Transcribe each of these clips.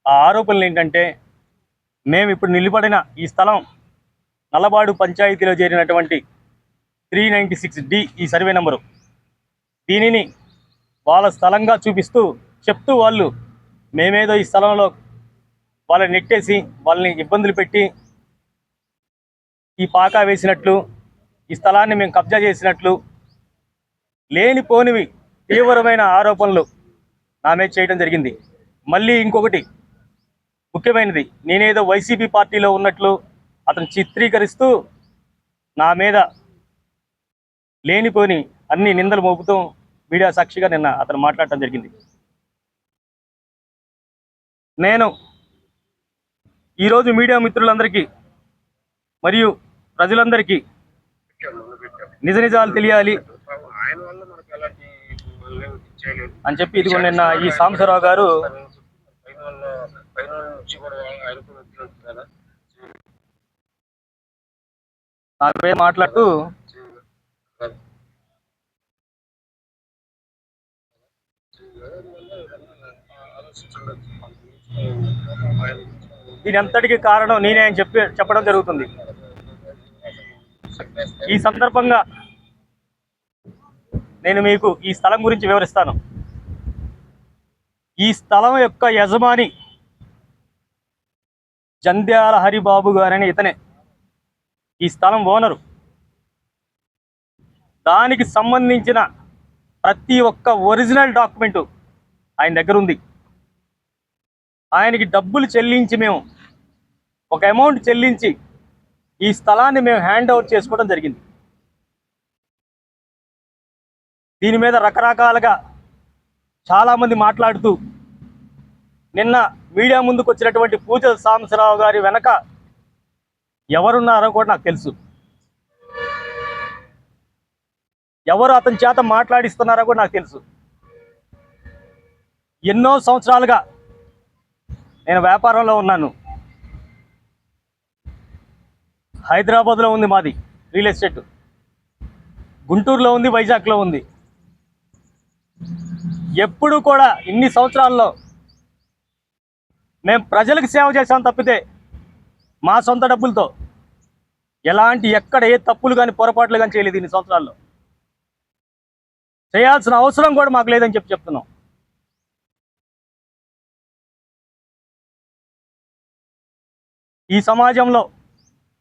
ఆ ఆరోపణలు ఏంటంటే మేము ఇప్పుడు నిలబడిన ఈ స్థలం నల్లబాడు పంచాయతీలో చేరినటువంటి 396D ఈ సర్వే నెంబరు. దీనిని వాళ్ళ స్థలంగా చూపిస్తూ చెప్తూ వాళ్ళు మేమేదో ఈ స్థలంలో వాళ్ళని నెట్టేసి వాళ్ళని ఇబ్బందులు పెట్టి ఈ పాకా వేసినట్లు, ఈ స్థలాన్ని మేము కబ్జా చేసినట్లు లేనిపోనివి తీవ్రమైన ఆరోపణలు నా మీద చేయడం జరిగింది. మళ్ళీ ఇంకొకటి ముఖ్యమైనది, నేనేదో వైసీపీ పార్టీలో ఉన్నట్లు అతను చిత్రీకరిస్తూ నా మీద లేనిపోని అన్ని నిందలు మోపుతూ మీడియా సాక్షిగా నిన్న అతను మాట్లాడటం జరిగింది. నేను ఈరోజు మీడియా మిత్రులందరికీ మరియు ప్రజలందరికీ నిజ నిజాలు తెలియాలి అని చెప్పి ఇదిగో నిన్న ఈ సాంబశివరావు గారు నా పేరు మాట్లాడుతూ దీని అంతటికి కారణం నేనే అని చెప్పడం జరుగుతుంది. ఈ సందర్భంగా నేను మీకు ఈ స్థలం గురించి వివరిస్తాను. ఈ స్థలం యొక్క యజమాని జంధ్యాల హరిబాబు గారని ఇతనే ఈ స్థలం ఓనరు. దానికి సంబంధించిన ప్రతి ఒక్క ఒరిజినల్ డాక్యుమెంటు ఆయన దగ్గర ఉంది. ఆయనకి డబ్బులు చెల్లించి మేము ఒక అమౌంట్ చెల్లించి ఈ స్థలాన్ని మేము హ్యాండ్ ఓవర్ చేసుకోవడం జరిగింది. దీని మీద రకరకాలుగా చాలామంది మాట్లాడుతూ నిన్న మీడియా ముందుకు వచ్చినటువంటి పూజల సాంబశివరావు గారి వెనక ఎవరున్నారో కూడా నాకు తెలుసు. ఎవరు అతని చేత మాట్లాడిస్తున్నారో కూడా నాకు తెలుసు. ఎన్నో సంవత్సరాలుగా నేను వ్యాపారంలో ఉన్నాను. హైదరాబాద్లో ఉంది మాది రియల్ ఎస్టేట్, గుంటూరులో ఉంది, వైజాగ్లో ఉంది. ఎప్పుడు కూడా ఇన్ని సంవత్సరాల్లో మేము ప్రజలకు సేవ చేసాం తప్పితే మా సొంత డబ్బులతో ఎలాంటి ఎక్కడ ఏ తప్పులు కానీ పొరపాట్లు కానీ చేయలేదు. ఇన్ని సంవత్సరాల్లో చేయాల్సిన అవసరం కూడా మాకు లేదని చెప్తున్నాం. ఈ సమాజంలో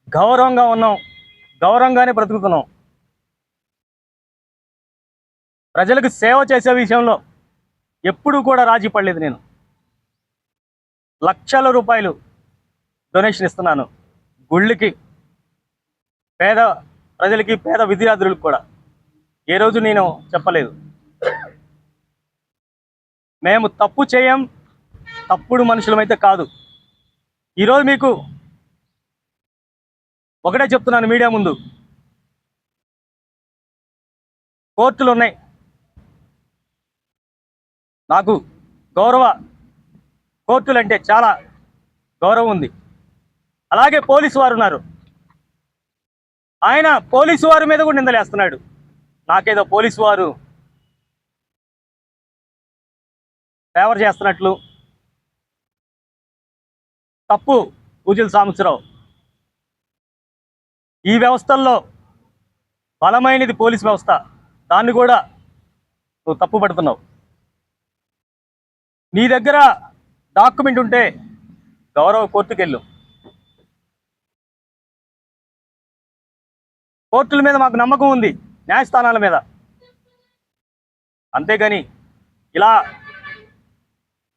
గౌరవంగా ఉన్నాం, గౌరవంగానే బ్రతుకుతున్నాం. ప్రజలకు సేవ చేసే విషయంలో ఎప్పుడూ కూడా రాజీ పడలేదు. నేను లక్షల రూపాయలు డొనేషన్ ఇస్తున్నాను గుళ్ళకి, పేద ప్రజలకి, పేద విద్యార్థులకు కూడా. ఏ రోజు నేను చెప్పలేదు మేము తప్పు చేయం, తప్పుడు మనుషులమైతే కాదు. ఈరోజు మీకు ఒకటే చెప్తున్నాను మీడియా ముందు, కోర్టులు ఉన్నాయి. నాకు కోర్టులు అంటే చాలా గౌరవం ఉంది. అలాగే పోలీసు వారు ఉన్నారు. ఆయన పోలీసు వారి మీద కూడా నిందలేస్తున్నాడు. నాకేదో పోలీసు వారు ఫేవర్ చేస్తున్నట్లు. తప్పు పూజల సాంబశివరావు. ఈ వ్యవస్థల్లో బలమైనది పోలీసు వ్యవస్థ, దాన్ని కూడా నువ్వు తప్పు పడుతున్నావు. నీ దగ్గర డాక్యుమెంట్ ఉంటే గౌరవ కోర్టుకు వెళ్ళు. కోర్టుల మీద మాకు నమ్మకం ఉంది, న్యాయస్థానాల మీద. అంతేగాని ఇలా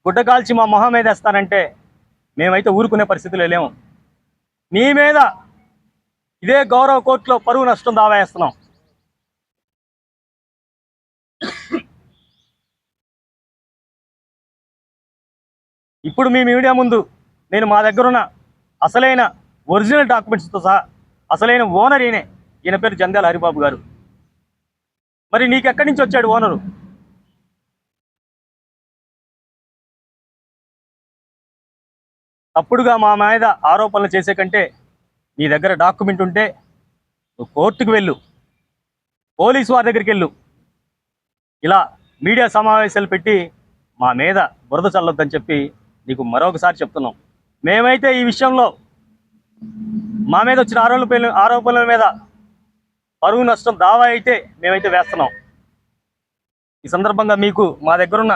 గుడ్డ కాల్చి మా మొహం మీద వేస్తానంటే మేమైతే ఊరుకునే పరిస్థితులు లేము. నీ మీద ఇదే గౌరవ కోర్టులో పరువు నష్టం దావా వేస్తున్నాం. ఇప్పుడు మీ మీడియా ముందు నేను మా దగ్గర ఉన్న అసలైన ఒరిజినల్ డాక్యుమెంట్స్తో సహా అసలైన ఓనర్ ఈయన పేరు జంధ్యాల హరిబాబు గారు. మరి నీకెక్కడి నుంచి వచ్చాడు ఓనరు? తప్పుడుగా మా మీద ఆరోపణలు చేసే కంటే నీ దగ్గర డాక్యుమెంట్ ఉంటే నువ్వు కోర్టుకు వెళ్ళు, పోలీసు వారి దగ్గరికి వెళ్ళు. ఇలా మీడియా సమావేశాలు పెట్టి మా మీద బురద చల్లొద్దని చెప్పి నీకు మరొకసారి చెప్తున్నాం, మేమైతే ఈ విషయంలో మా మీద వచ్చిన ఆరోపణల మీద పరువు నష్టం దావా అయితే మేమైతే వేస్తున్నాం. ఈ సందర్భంగా మీకు మా దగ్గరున్న